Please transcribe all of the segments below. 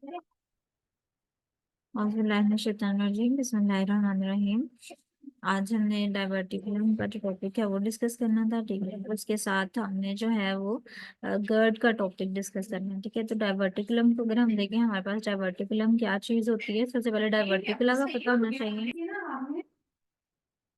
बिस्मिल्लाहिर्रहमानिर्रहीम। आज हमने डाइवर्टिकुलम का जो टॉपिक है वो डिस्कस करना था, ठीक है। उसके साथ हमने जो है वो गर्ड का टॉपिक डिस्कस करना है, ठीक है। तो डाइवर्टिकुलम को अगर हम देखें, हमारे पास डाइवर्टिकुलम क्या चीज होती है, सबसे पहले डाइवर्टिकुला का पता होना चाहिए।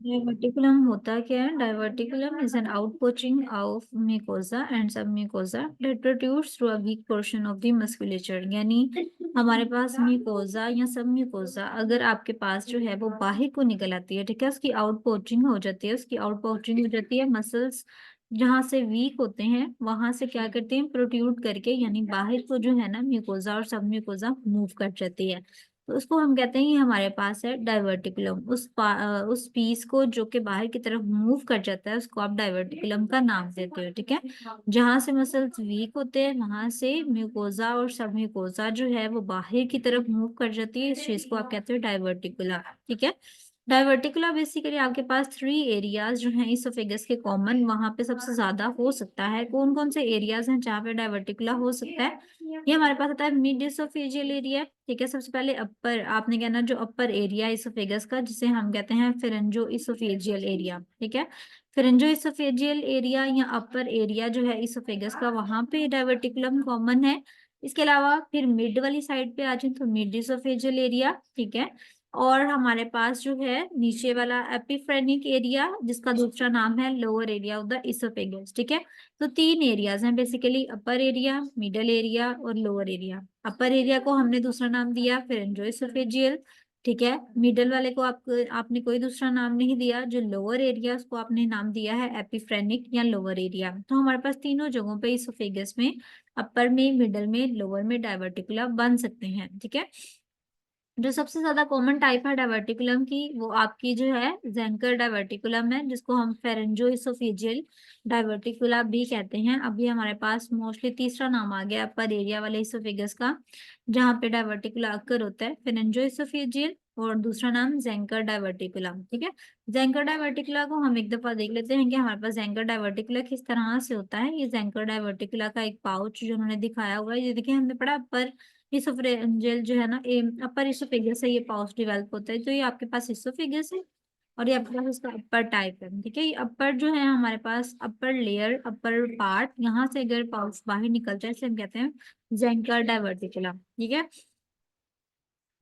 डाइवर्टिकुलम होता क्या है? Diverticulum is an outpouching of mucosa and submucosa that protrudes through a weak portion of the musculature. यानी हमारे पास म्यूकोसा या सब म्यूकोसा अगर आपके पास जो है वो बाहर को निकल आती है, ठीक है, उसकी आउटपोचिंग हो जाती है, उसकी आउटपोचिंग हो जाती है। मसल्स जहाँ से वीक होते हैं वहां से क्या करते हैं, प्रोट्रूड करके, यानी बाहर को जो है ना म्यूकोसा और सब म्यूकोसा मूव कर जाती है। तो उसको हम कहते हैं कि हमारे पास है डाइवर्टिकुलम। उस पीस को जो कि बाहर की तरफ मूव कर जाता है उसको आप डाइवर्टिकुलम का नाम देते हो, ठीक है। जहां से मसल्स वीक होते हैं वहां से म्यूकोजा और सब म्यूकोजा जो है वो बाहर की तरफ मूव कर जाती है, इस चीज को आप कहते हो डाइवर्टिकुला, ठीक है। डाइवर्टिकुला बेसिकली आपके पास 3 एरियाज जो हैं इसोफेगस के कॉमन, वहां पे सबसे ज्यादा हो सकता है। कौन कौन से एरियाज हैं जहाँ पे डाइवर्टिकुला हो सकता है? ये हमारे पास आता है मिड इसोफेजियल एरिया, ठीक है। सबसे पहले अपर, आपने कहना जो अपर एरिया इसोफेगस का, जिसे हम कहते हैं फेरेंजो इसोफेजियल एरिया, ठीक है। फेरेंजो इसोफेजियल एरिया या अपर एरिया जो है इसोफेगस का, वहां पे डाइवर्टिकुलम कॉमन है। इसके अलावा फिर मिड वाली साइड पे आ जाए तो मिड इसोफेजियल एरिया, ठीक है। और हमारे पास जो है नीचे वाला एपिफ्रेनिक एरिया, जिसका दूसरा नाम है lower area of the oesophagus, ठीक है। तो 3 एरियाज हैं basically, upper area, middle area और लोअर एरिया। अपर एरिया को हमने दूसरा नाम दिया फेरेंजोइसोफेजियल, ठीक है। मिडल वाले को आपने कोई दूसरा नाम नहीं दिया। जो लोअर एरिया उसको आपने नाम दिया है एपिफ्रेनिक या लोअर एरिया। तो हमारे पास तीनों जगहों पे इसोफेगस में, अपर में, मिडल में, लोअर में डाइवर्टिकुला बन सकते हैं, ठीक है। जो सबसे ज्यादा कॉमन टाइप है डाइवर्टिकुलम की, वो आपकी जो है जेंकर डाइवर्टिकुलम है, जिसको हम फेरेंजो इसोफेजियल डाइवर्टिकुला भी कहते हैं। अभी हमारे पास मोस्टली तीसरा नाम आ गया अपर एरिया वाले इसोफेगस का, जहाँ पे डाइवर्टिकुला अक्कर होता है, फेरेंजो इसोफेजियल, और दूसरा नाम जेंकर डाइवर्टिकुला, ठीक है। जेंकर डाइवर्टिकुला को हम एक दफा देख लेते हैं कि हमारे पास जेंकर डाइवर्टिकुला किस तरह से होता है। ये जेंकर डाइवर्टिकुला का एक पाउच जो उन्होंने दिखाया हुआ है, ये देखिए हमने पढ़ा अपर इसोफेजियल जो है ना, अपर इसोफेगस है, ये पाउच डेवलप होता है। तो ये आपके पास इसोफेगस है और ये आपके पास इसका अपर टाइप है, ठीक है। ये अपर जो है हमारे पास अपर लेयर, अपर पार्ट, यहाँ से अगर पाउच बाहर निकल जाए इसे हम कहते हैं जेंकर डाइवर्टिकुला, ठीक है।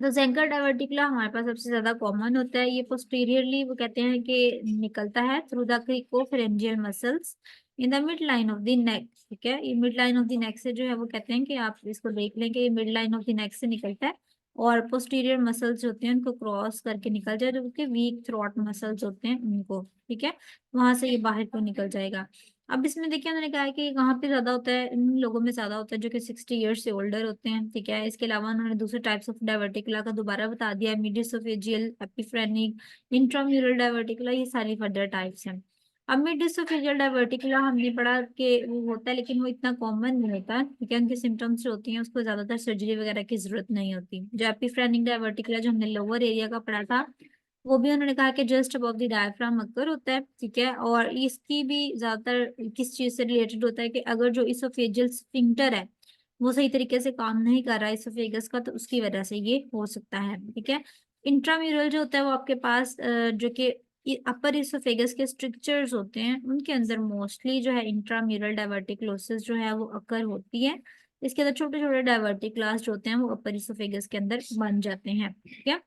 तो जेंकर डाइवर्टिकुला हमारे पास सबसे ज्यादा कॉमन होता है। ये पोस्टीरियरली वो कहते हैं कि निकलता है through the cricopharyngeal muscles in the midline of the neck, ठीक है। ये midline of the neck से जो है वो कहते हैं कि आप इसको देख लें कि ये midline of the neck से निकलता है और पोस्टीरियर मसल्स होते हैं उनको क्रॉस करके निकल जाए, जो कि वीक थ्रॉट मसल्स होते हैं उनको, ठीक है, वहां से ये बाहर को निकल जाएगा। अब इसमें देखिए उन्होंने कहा है कि कहाँ पे ज्यादा होता है, इन लोगों में ज्यादा होता है जो कि 60 ईयर्स से ओल्डर होते हैं, ठीक है। इसके अलावा उन्होंने दूसरे टाइप्स ऑफ डाइवर्टिकुला का दोबारा बता दिया, मिडिसोफेजियल, एपिफ्रेनिक, इंट्राम्यूरल डाइवर्टिकुला, ये सारी फर्दर टाइप्स हैं। अब मिडिसोफेजियल डाइवर्टिकुला हमने पढ़ा कि वो होता है लेकिन वो इतना कॉमन नहीं होता, ठीक है। उनके सिम्टम्स जो होती हैं उसको ज्यादातर सर्जरी वगैरह की जरूरत नहीं होती। जो एपिफ्रेनिक डाइवर्टिकुला जो हमने लोअर एरिया का पढ़ा था, वो भी उन्होंने कहा कि जस्ट अबव द डायफ्राम अकर होता है, ठीक है। और इसकी भी ज्यादातर किस चीज से रिलेटेड होता है कि अगर जो इसोफेजियल स्फिंक्टर है वो सही तरीके से काम नहीं कर रहा है इसोफेगस का, तो उसकी वजह से ये हो सकता है, ठीक है। इंट्राम्यूरल जो होता है वो आपके पास जो कि अपर इसोफेगस के स्ट्रक्चर्स होते हैं उनके अंदर मोस्टली जो है इंट्राम्यूरल डाइवर्टिकुलोसिस जो है वो अकर होती है। इसके अंदर छोटे छोटे डाइवर्टिकुलास जो होते हैं वो अपर इसोफेगस के अंदर बन जाते हैं, ठीक है।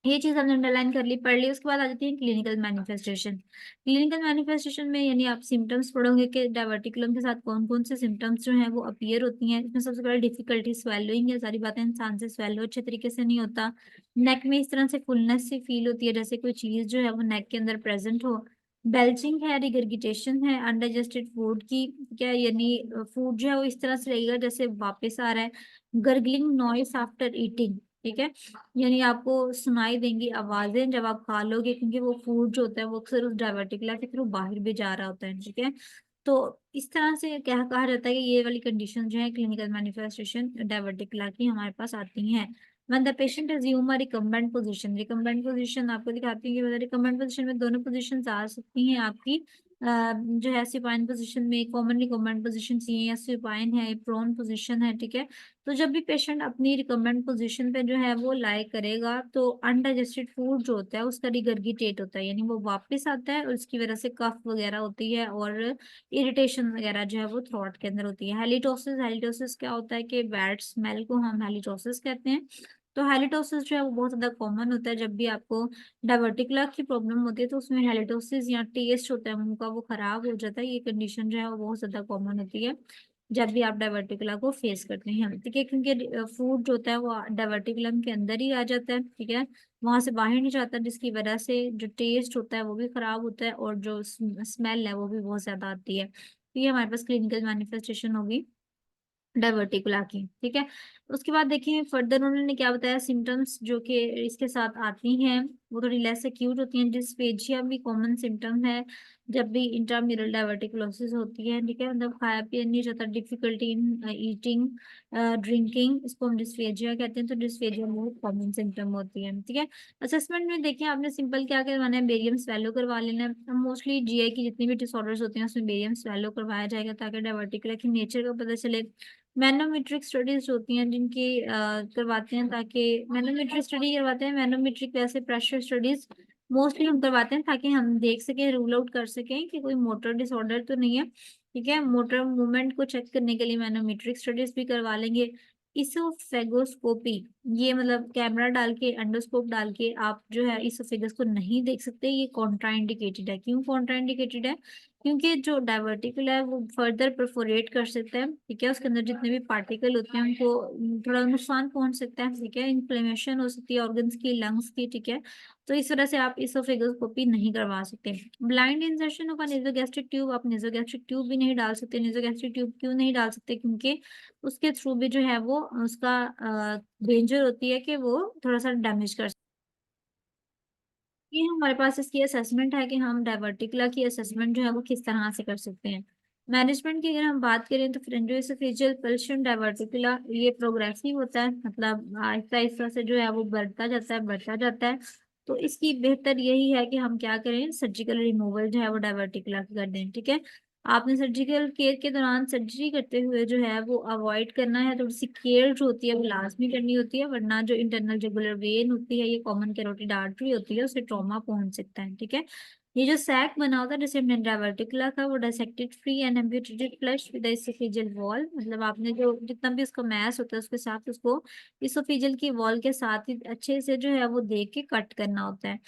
ये चीज हमने अंडरलाइन कर ली, पढ़ ली। उसके बाद आ जाती है क्लिनिकल मैनिफेस्टेशन। क्लिनिकल मैनिफेस्टेशन में यानी आप सिम्टम्स पढ़ोगे कि डाइवर्टिकुलम के साथ कौन कौन से सिम्टम्स जो हैं वो अपीयर होती हैं। इसमें सबसे पहले डिफिकल्टी स्वेलोइंग है, सारी बातें इंसान से स्वेलो अच्छे तरीके से नहीं होता। नेक में इस तरह से फुलनेस सी फील होती है जैसे कोई चीज जो है वो नेक के अंदर प्रेजेंट हो। बेल्चिंग है, रिगर्गिटेशन है अनडाइजेस्टेड फूड की, क्या यानी फूड जो है वो इस तरह से लगेगा जैसे वापस आ रहा है। गर्गलिंग नॉइस आफ्टर ईटिंग, ठीक है, यानी आपको सुनाई देंगी आवाजें जब आप खा लोगे, क्योंकि वो फूड जो होता है वो अक्सर उस डाइवर्टिकुला के थ्रू बाहर भी जा रहा होता है, ठीक है। तो इस तरह से क्या कहा जाता है कि ये वाली कंडीशन जो है क्लिनिकल मैनिफेस्टेशन डाइवर्टिकुला की हमारे पास आती हैं। when the patient assume a recumbent position, recumbent position आपको दिखाती है कि रिकम्बेंट पोजीशन में दोनों पोजीशन आ सकती हैं आपकी। जो है सुपाइन पोजीशन में, कॉमनली कमांड पोजीशन ये या सुपाइन है, प्रोन पोजीशन है, ठीक है। तो जब भी पेशेंट अपनी रिकमेंड पोजीशन पे जो है वो लाई करेगा तो अनडाइजेस्टेड फूड जो होता है उसका रिगर्गिटेट होता है, यानी वो वापस आता है और उसकी वजह से कफ वगैरह होती है और इरिटेशन वगैरह जो है वो थ्रोट के अंदर होती है। हेलिटोसिस, हेलिटोसिस क्या होता है कि बैड स्मेल को हम हेलिटोसिस कहते हैं। तो हेलिटोसिस जो है वो बहुत ज्यादा कॉमन होता है। जब भी आपको डायवर्टिकुलर की प्रॉब्लम होती है तो उसमें हेलिटोसिस या टेस्ट होता है मुंह का वो खराब हो जाता है, ये कंडीशन जो है वो बहुत ज्यादा कॉमन होती है जब भी आप डायवर्टिकुलर को फेस करते हैं, ठीक है। क्योंकि फूड जो होता है वो डायवर्टिकुलम के अंदर ही आ जाता है, ठीक है, वहां से बाहर नहीं जाता, जिसकी वजह से जो टेस्ट होता है वो भी खराब होता है और जो स्मेल है वो भी बहुत ज्यादा आती है। तो ये हमारे पास क्लिनिकल मैनिफेस्टेशन होगी डायवर्टिकुला की, ठीक है। उसके बाद देखिए फर्दर उन्होंने क्या बताया, सिम्टम्स जो कि इसके साथ आती हैं वो थोड़ी लेस एक्यूट होती हैं। डिस्फेजिया भी कॉमन सिम्टम है जब भी इंट्राम्यूरल डायवर्टिकुलोसिस होती है, ठीक है। मतलब खाया पिया नहीं जाता, डिफिकल्टी इन ईटिंग, ड्रिंकिंग, इसको हम डिस्फेजिया कहते हैं। तो डिस्फेजिया बहुत कॉमन सिम्टम होती है, ठीक है। असेसमेंट में देखिए आपने सिंपल क्या करवाना है, बेरियम स्वेलो करवा लेना है। मोस्टली जीआई की जितनी भी डिसऑर्डर्स होते हैं उसमें बेरियम स्वेलो करवाया जाएगा ताकि डायवर्टिकुला की नेचर का पता चले। मैनोमेट्रिक स्टडीज होती हैं जिनकी करवाते हैं ताकि मैनोमेट्रिक स्टडी करवाते हैं। मैनोमेट्रिक वैसे प्रेशर स्टडीज मोस्टली हम करवाते हैं ताकि हम देख सकें, रूल आउट कर सकें कि कोई मोटर डिसऑर्डर तो नहीं है, ठीक है। मोटर मूवमेंट को चेक करने के लिए मैनोमेट्रिक स्टडीज भी करवा लेंगे। इसोफेगोस्कोपी, ये मतलब कैमरा डाल के, एंडोस्कोप डाल के आप जो है इसोफेगस को नहीं देख सकते, ये कॉन्ट्राइंडिकेटेड है। क्यों कॉन्ट्राइंडिकेटेड है? क्योंकि जो डायवर्टिकल है वो फर्दर परफोरेट कर सकता है, ठीक है। उसके अंदर जितने भी पार्टिकल होते हैं उनको थोड़ा नुकसान पहुंच सकता है, ठीक है। इन्फ्लेमेशन हो सकती है ऑर्गन्स की, लंग्स की, ठीक है। तो इस वजह से आप इसोफेगोस्कोपी नहीं करवा सकते। Blind insertion of nasogastric tube, आप नेजोगैस्ट्रिक ट्यूब भी नहीं डाल सकते। नेजोगैस्ट्रिक ट्यूब क्यों नहीं डाल सकते? क्योंकि उसके थ्रू भी जो है वो उसका डेंजर होती है कि वो थोड़ा सा डैमेज कर, ये हमारे पास इसकी असेसमेंट है कि हम डायवर्टिकुला की असेसमेंट जो है वो किस तरह से कर सकते हैं। मैनेजमेंट की अगर हम बात करें तो फेरेंजियोएसोफेजियल पल्शन डायवर्टिकुला ये प्रोग्रेसिव होता है, मतलब आहिस्ता आहिस्ता से जो है वो बढ़ता जाता है, बढ़ता जाता है। तो इसकी बेहतर यही है कि हम क्या करें, सर्जिकल रिमूवल जो है वो डायवर्टिकुला की कर दें, ठीक है। आपने सर्जिकल केयर के दौरान सर्जरी करते हुए जो है वो अवॉइड करना है, थोड़ी सी केयर जो होती है वो लाजमी करनी होती है, वरना जो इंटरनल जुगुलर वेन होती है, ये कॉमन कैरोटिड आर्टरी होती है, उसे ट्रॉमा पहुंच सकता है, ठीक है। ये जो सैक बना होता है जैसे हमने डायवर्टिकुला का, वो dissected free and amputated flush with oesophageal wall, मतलब आपने जो जितना भी उसका मैस होता है उसके साथ उसको इसोफेजियल की वॉल के साथ ही अच्छे से जो है वो देख के कट करना होता है।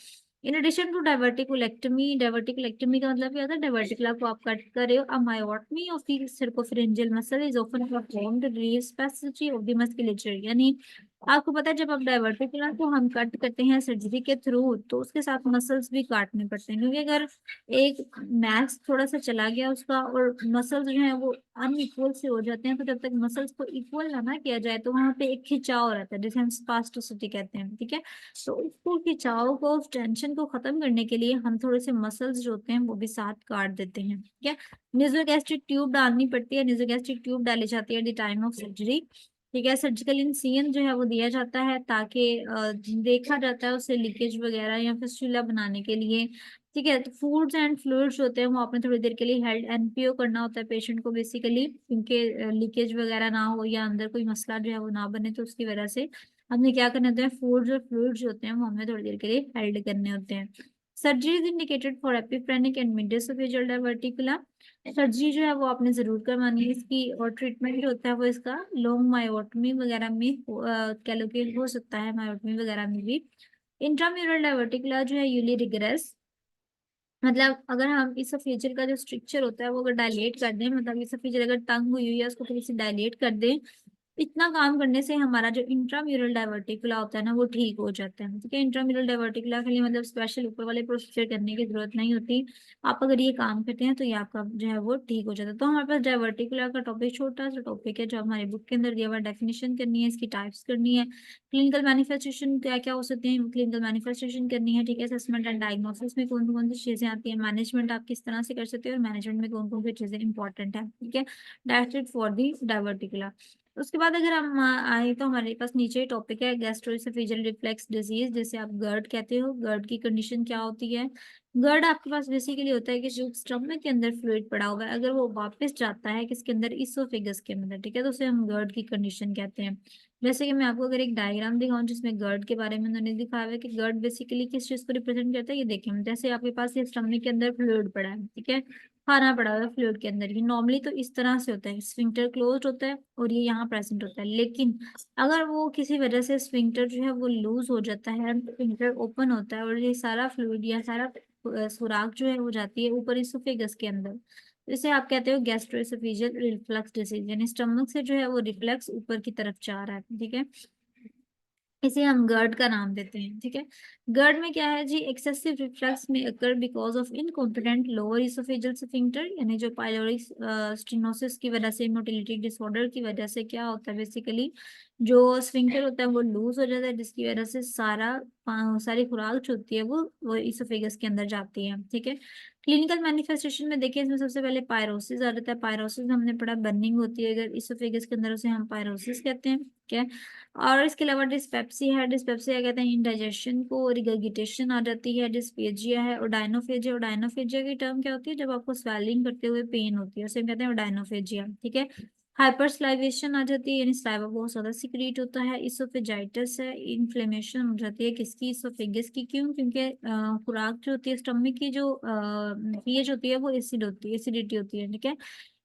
इन एडिशन टू डायवर्टिकुलेक्टमी, डायवर्टिकुलेक्टमी का मतलब क्या होता है, डायवर्टिकुला को आप कट कर रहे हो। A myotomy of the cricopharyngeal muscle is often performed to relieve specificity of the musculature, यानी आपको पता है जब आप डायवर्टिकुला को हम कट करते हैं सर्जरी के थ्रू तो उसके साथ मसल्स भी काटने पड़ते हैं, क्योंकि अगर एक मैस थोड़ा सा चला गया उसका और मसल्स जो है वो अनइक्वल से हो जाते हैं, तो जब तक मसल्स को इक्वल ना किया जाए तो वहां पे एक खिंचाव रहता है जिसे हम स्पास्टिसिटी कहते हैं, ठीक है। तो उसको खिंचाव को, उस टेंशन को खत्म करने के लिए हम थोड़े से मसल्स जो होते हैं वो भी साथ काट देते हैं, ठीक है। निजोगैस्ट्रिक ट्यूब डालनी पड़ती है, निजोगैस्ट्रिक ट्यूब डाली जाती है at the time of surgery, ठीक है। सर्जिकल इंसिजन जो है वो दिया जाता है ताकि देखा जाता है उससे लीकेज वगैरह या फिस्टुला बनाने के लिए, ठीक है। तो फूड्स एंड फ्लूइड्स होते हैं वो आपने थोड़ी देर के लिए हेल्ड एनपीओ करना होता है पेशेंट को बेसिकली, क्योंकि लीकेज वगैरह ना हो या अंदर कोई मसला जो है वो ना बने, तो उसकी वजह से हमने क्या करने होते हैं, फूड्स और फ्लूइड्स होते हैं वो हमें थोड़ी देर के लिए हेल्ड करने होते हैं। Surgery is indicated for epiphrenic and midoesophageal diverticula, surgery जो है वो आपने जरूर करवानी है इसकी, और ट्रीटमेंट जो होता है वो इसका लॉन्ग मायोटमी वगैरह में कह लो कि हो सकता है, मायोटमी वगैरह में भी। इंट्राम्यूरल डायवर्टिकुला जो है यूली रिग्रेस, मतलब अगर हम इसोफेजियल का जो स्ट्रक्चर होता है वो अगर डायलेट कर दें, मतलब इसोफेजियल अगर तंग हुई हुई है उसको थोड़ी सी डायलेट कर दें, इतना काम करने से हमारा जो इंट्राम्यूरल डायवर्टिकुला होता है ना वो ठीक हो जाता है, ठीक है। इंट्राम्यूरल डायवर्टिकुला के लिए मतलब स्पेशल ऊपर वाले प्रोसीजर करने की जरूरत नहीं होती, आप अगर ये काम करते हैं तो ये आपका जो है वो ठीक हो जाता है। तो हमारे पास डायवर्टिकुला का टॉपिक छोटा सा टॉपिक है जो हमारे बुक के अंदर दिया हुआ, डेफिनेशन करनी है, इसकी टाइप्स करनी है, क्लिनिकल मैनिफेस्टेशन क्या क्या हो सकते हैं, क्लिनिकल मैनिफेस्टेशन करनी है, ठीक है। असेसमेंट एंड डायग्नोसिस में कौन कौन सी चीजें आती है, मैनेजमेंट आप किस तरह से कर सकते हो और मैनेजमेंट में कौन कौन सी चीजें इंपॉर्टेंट है, ठीक है, that's it for the diverticula. उसके बाद अगर हम आए तो हमारे पास नीचे ही टॉपिक है गैस्ट्रोएसोफेजियल रिफ्लक्स डिजीज, जिसे आप गर्ड कहते हो। गर्ड की कंडीशन क्या होती है? गर्ड आपके पास बेसिकली होता है कि जो स्टमक के अंदर फ्लूइड पड़ा हुआ है, अगर वो वापस जाता है किसके अंदर, इसोफेगस के अंदर, ठीक है, तो उसे हम गर्ड की कंडीशन कहते हैं। जैसे कि मैं आपको अगर एक डायग्राम दिखाऊं जिसमें गर्ड के बारे में उन्होंने दिखाया हुआ है कि गर्ड बेसिकली किस चीज को रिप्रेजेंट करता है, ये देखें, जैसे आपके पास ये स्टमक के अंदर फ्लूइड पड़ा है, ठीक है, खाना पड़ा हुआ है फ्लूइड के अंदर, ये नॉर्मली तो इस तरह से होता है, स्फिंक्टर क्लोज्ड होता है और ये यहाँ प्रेजेंट होता है। लेकिन अगर वो किसी वजह से स्फिंक्टर जो है वो लूज हो जाता है, स्फिंक्टर ओपन होता है और ये सारा फ्लूइड या सारा सुराख जो है हो जाती है ऊपर इसोफेगस के अंदर, तो इसे आप कहते हो गैस्ट्रोएसोफेजियल रिफ्लक्स डिसीज, यानी स्टमक से जो है वो रिफ्लक्स ऊपर की तरफ जा रहा है, ठीक है, इसे हम गर्ड का नाम देते हैं, ठीक है। गर्ड में क्या है जी, एक्सेसिव रिफ्लक्स में occur because of incompetent lower oesophageal sphincter, यानी जो पायलोरिक स्टेनोसिस की वजह से, मोटिलिटी डिसऑर्डर की वजह से क्या होता है, बेसिकली जो स्फिंक्टर होता है वो लूज हो जाता है, जिसकी वजह से सारी खुराक जो होती है वो इसोफेगस के अंदर जाती है, ठीक है। क्लिनिकल मैनिफेस्टेशन में देखिए, इसमें सबसे पहले पायरोसिस आ जाता है। पायरोसिस हमने पढ़ा, बर्निंग होती है अगर इसोफेगस के अंदर, उसे हम पायरोसिस कहते हैं, ठीक है। और इसके अलावा डिस्पेप्सी है, डिस्पेप्सिया कहते हैं इंडाइजेशन को, रिगर्गिटेशन आ जाती है, डिस्पेजिया है और डायनोफेजिया। और डायनोफेजिया की टर्म क्या होती है, जब आपको स्वेलिंग करते हुए पेन होती है उसे हम कहते हैं डायनोफेजिया, ठीक है। हाइपरस्लाइवेशन आ जाती है, यानी स्लाइवा बहुत ज्यादा सिक्रीट होता है। इसोफेजाइटिस है, इन्फ्लेमेशन हो जाती है किसकी, इसोफेगस की। क्यों? क्योंकि खुराक जो होती है स्टमक की, जो पीएच होती है वो एसिड होती है, एसिडिटी होती है, ठीक है।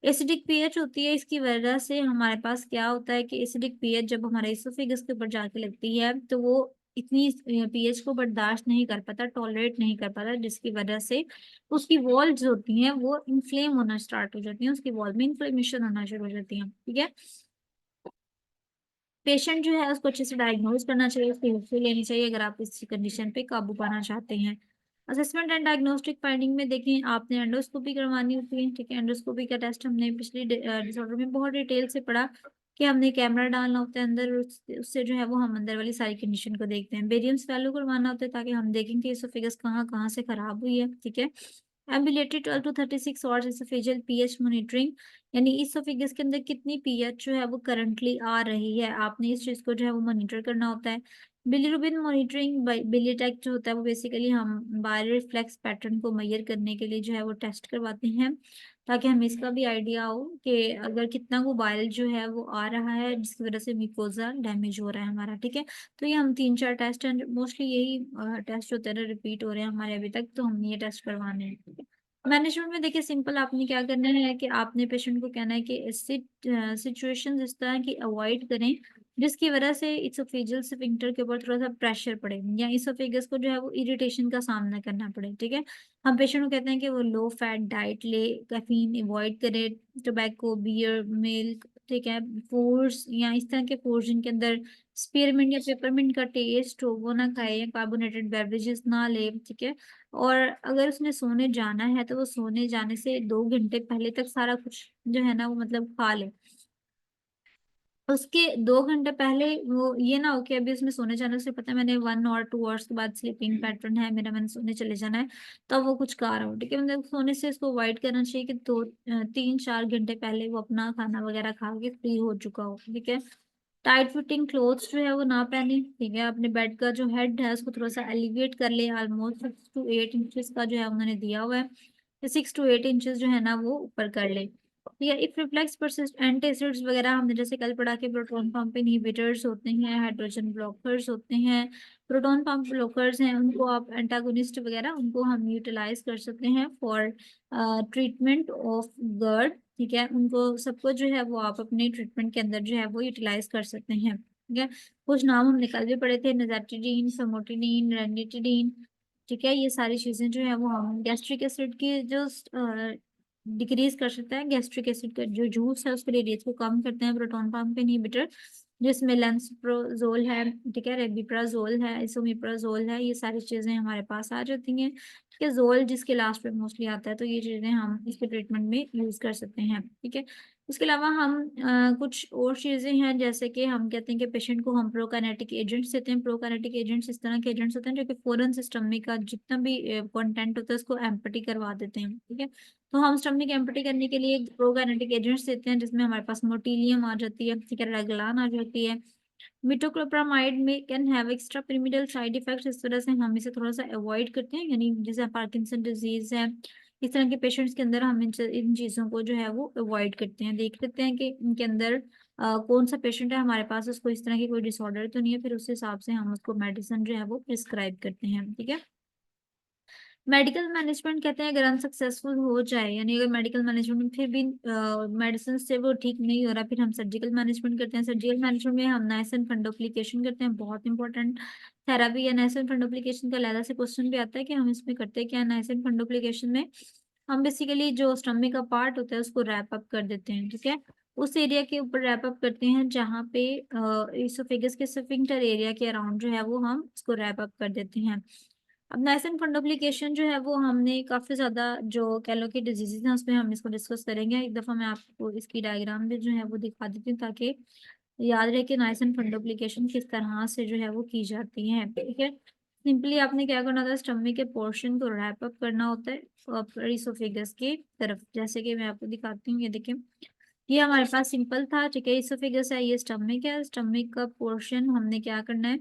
एसिडिक पीएच होती है, इसकी वजह से हमारे पास क्या होता है कि एसिडिक पीएच जब हमारे इसोफेगस के ऊपर जाके लगती है तो वो इतनी पीएच को बर्दाश्त नहीं कर पाता, टॉलरेट नहीं कर पाता, जिसकी वजह से उसकी वॉल्स होती हैं वो इन्फ्लेम होना स्टार्ट हो जाती हैं, उसकी वॉल में इन्फ्लेमेशन होना शुरू हो जाती है, ठीक है। पेशेंट जो है उसको अच्छे से डायग्नोज करना चाहिए, उसकी हिस्ट्री लेनी चाहिए अगर आप इस कंडीशन पे काबू पाना चाहते हैं। असेसमेंट एंड डायग्नोस्टिक फाइंडिंग में देखें, आपने एंडोस्कोपी करवानी होती है, ठीक है। एंडोस्कोपी का टेस्ट हमने पिछली डिसऑर्डर में बहुत डिटेल से पढ़ा कि हमने कैमरा डालना होता है अंदर, उससे जो है वो हम अंदर वाली सारी कंडीशन को देखते हैं। बेरियम स्वैलो करवाना होता है ताकि हम देखें कि इसोफेगस कहाँ कहाँ से खराब हुई है, ठीक है। Ambulatory 12 to 36 hours oesophageal pH monitoring, यानी इसोफेगस के अंदर कितनी पीएच जो है वो करंटली आ रही है, आपने इस चीज को जो है वो मॉनिटर करना होता है। बिलीरुबिन मॉनिटरिंग, बिलीटेक जो होता है वो बेसिकली हम बायो रिफ्लेक्स पैटर्न को मेजर करने के लिए जो है वो टेस्ट करवाते हैं, ताकि हमें इसका भी आइडिया हो कि अगर कितना वो बाइल जो है वो आ रहा है जिसकी वजह से म्यूकोजा डैमेज हो रहा है हमारा, ठीक है। तो ये हम 3-4 टेस्ट हैं, मोस्टली यही टेस्ट होते हैं, रिपीट हो रहे हैं हमारे अभी तक, तो हम ये टेस्ट करवाने हैं। मैनेजमेंट में देखिए, सिंपल आपने क्या करना है कि आपने पेशेंट को कहना है कि ऐसी सिचुएशन इस तरह की अवॉइड करें जिसकी वजह से इसोफेजियल स्फिंक्टर के ऊपर थोड़ा सा प्रेशर पड़े या इसोफेगस को जो है वो इरिटेशन का सामना करना पड़े, ठीक है। हम पेशेंट को कहते हैं कि वो लो फैट डाइट ले, कैफीन अवॉइड करे, टोबैको, बियर, मिल्क, ठीक है, फूड्स या इस तरह के फूड्स जिनके अंदर स्पीयरमिंट या पेपरमिंट का टेस्ट हो वो ना खाए, या कार्बोनेटेड बेवरेजेस ना ले, ठीक है। और अगर उसने सोने जाना है तो वो सोने जाने से 2 घंटे पहले तक सारा कुछ जो है ना वो मतलब खा ले। उसके 2 घंटे पहले वो ये ना हो कि अभी उसने सोने जाने से पता है मैंने 1 और 2 आवर्स के बाद स्लीपिंग पैटर्न है मेरा, मैंने सोने चले जाना है, तो वो कुछ खा रहा हो, ठीक है। मतलब सोने से इसको अवॉइड करना चाहिए कि 3-4 घंटे पहले वो अपना खाना वगैरह खा के फ्री हो चुका हो, ठीक है। टाइट फिटिंग क्लोथ्स जो है वो ना पहने, ठीक है। अपने बेड का जो हेड है उसको थोड़ा सा एलिवेट कर ले, ऑलमोस्ट 6 to 8 इंचेस का जो है उन्होंने दिया हुआ है, 6 to 8 इंचेस जो है ना वो ऊपर कर ले, ठीक है। इफ रिफ्लेक्स परसिस्ट, एंटासिड्स वगैरह हमने जैसे कल पढ़ा के प्रोटॉन पंप इनहिबिटर्स होते हैं, हाइड्रोजन ब्लॉकर्स होते हैं, प्रोटॉन पंप ब्लॉकर्स हैं, उनको आप एंटागोनिस्ट वगैरह उनको हम यूटिलाइज कर सकते हैं फॉर ट्रीटमेंट ऑफ गर्ड, ठीक है। उनको सबको जो है वो आप अपने ट्रीटमेंट के अंदर जो है वो यूटिलाइज कर सकते हैं, ठीक है। कुछ नाम हम निकल भी पड़े थे, नजाटिडीन, फमोटिडीन, रेनिटिडीन, ठीक है। ये सारी चीजें जो है वो हम गैस्ट्रिक एसिड की जो डिक्रीज कर सकता है, गैस्ट्रिक एसिड का जो जूस है उसके रिलीज को कम करते हैं प्रोटॉन पंप इनहिबिटर, जिसमें लेंसप्रोजोल है, ठीक है, रेबिप्राजोल है, इसोमिप्राजोल है, ये सारी चीजें हमारे पास आ जाती हैं, ठीक है। जोल जिसके लास्ट पे मोस्टली आता है, तो ये चीजें हम इसके ट्रीटमेंट में यूज कर सकते हैं, ठीक है। उसके अलावा हम कुछ और चीजें हैं, जैसे कि हम कहते हैं कि पेशेंट को हम प्रोकाइनेटिक एजेंट्स देते हैं। प्रोकाइनेटिक एजेंट्स इस तरह के एजेंट्स होते हैं जो कि फॉरेन सिस्टम में का जितना भी कंटेंट होता है उसको एम्पटी करवा देते हैं, ठीक है। तो हम स्टमक एम्प्टी करने के लिए प्रोकाइनेटिक एजेंट्स देते हैं, जिसमें हमारे पास मोटिलियम आ जाती है, ठीक है, रेगलान आ जाती है। मिटोक्लोप्रामाइड में can have extra pyramidal side effects, इस वजह से हम इसे थोड़ा सा अवॉइड करते हैं, यानी जैसे पार्किंसन डिजीज है, इस तरह के पेशेंट्स के अंदर हम इन चीज़ों को जो है वो अवॉइड करते हैं। देख लेते हैं कि इनके अंदर कौन सा पेशेंट है हमारे पास, उसको इस तरह की कोई डिसऑर्डर तो नहीं है, फिर उस हिसाब से हम उसको मेडिसिन जो है वो प्रिस्क्राइब करते हैं, ठीक है। मेडिकल मैनेजमेंट कहते हैं अगर अनसक्सेसफुल हो जाए, यानी अगर मेडिकल मैनेजमेंट में फिर भी मेडिसिन से वो ठीक नहीं हो रहा, फिर हम सर्जिकल मैनेजमेंट करते हैं। सर्जिकल मैनेजमेंट में हम नाइसिन फंडोप्लिकेशन करते हैं, बहुत इंपॉर्टेंट थेरापी है। नाइसिन फंडोप्लिकेशन का अलग से क्वेश्चन भी आता है कि हम इसमें करते हैं क्या। नाइसिन फंडोप्लिकेशन में हम बेसिकली जो स्टमक का पार्ट होता है उसको रैप अप कर देते हैं, ठीक है, उस एरिया के ऊपर रैप अप करते हैं जहाँ पे इसोफेगस के स्फिंक्टर एरिया के अराउंड जो है वो हम उसको रैप अप कर देते हैं। अब नाइसिन फंडोप्लिकेशन जो है वो हमने काफी ज्यादा जो कह लो कि डिजीजेज हैं उसमें हम इसको डिस्कस करेंगे। एक दफा मैं आपको इसकी डायग्राम भी जो है वो दिखा देती हूँ ताकि याद रहे कि नाइसिन फंडोप्लिकेशन किस तरह से जो है वो की जाती है, ठीक है। सिंपली आपने क्या करना था, स्टमक के पोर्शन को रैप अप करना होता है इसोफेगस की तरफ, जैसे कि मैं आपको दिखाती हूँ। ये देखिए, ये हमारे पास सिंपल था, ठीक है, इसोफेगस है, ये स्टमक है। स्टमक का पोर्शन हमने क्या करना है,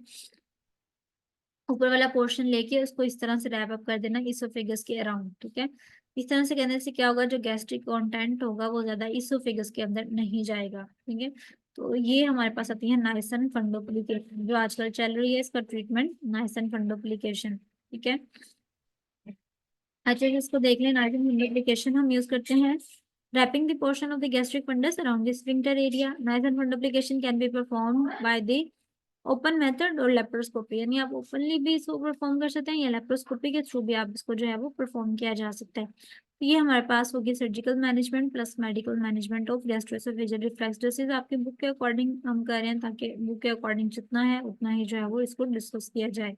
ऊपर वाला पोर्शन लेके उसको इस तरह से रैप अप कर देना इसोफेगस के अराउंड, ठीक है। इस तरह से करने से क्या होगा, जो गैस्ट्रिक कंटेंट होगा वो ज्यादा इसोफेगस के अंदर नहीं जाएगा, ठीक है। तो ये हमारे पास आती है नाइसिन फंडोप्लिकेशन, जो आजकल चल रही है इसका ट्रीटमेंट, नाइसिन फंडोप्लिकेशन, ठीक है। अच्छा, इसको देख लें, नाइसिन फंडोप्लिकेशन हम यूज करते हैं wrapping the portion of the gastric fundus around the sphincter area. Niacin fundoplication can be performed by the open method और लेप्रोस्कोपी, यानी आप ओपनली भी इसको परफॉर्म कर सकते हैं या लेप्रोस्कोपी के थ्रू भी आप इसको जो है वो परफॉर्म किया जा सकता है। तो ये हमारे पास होगी surgical management plus medical management of gastro-oesophageal reflux disease. आपकी बुक के अकॉर्डिंग हम कर रहे हैं ताकि बुक के अकॉर्डिंग जितना है उतना ही जो है वो इसको डिस्कस किया जाए।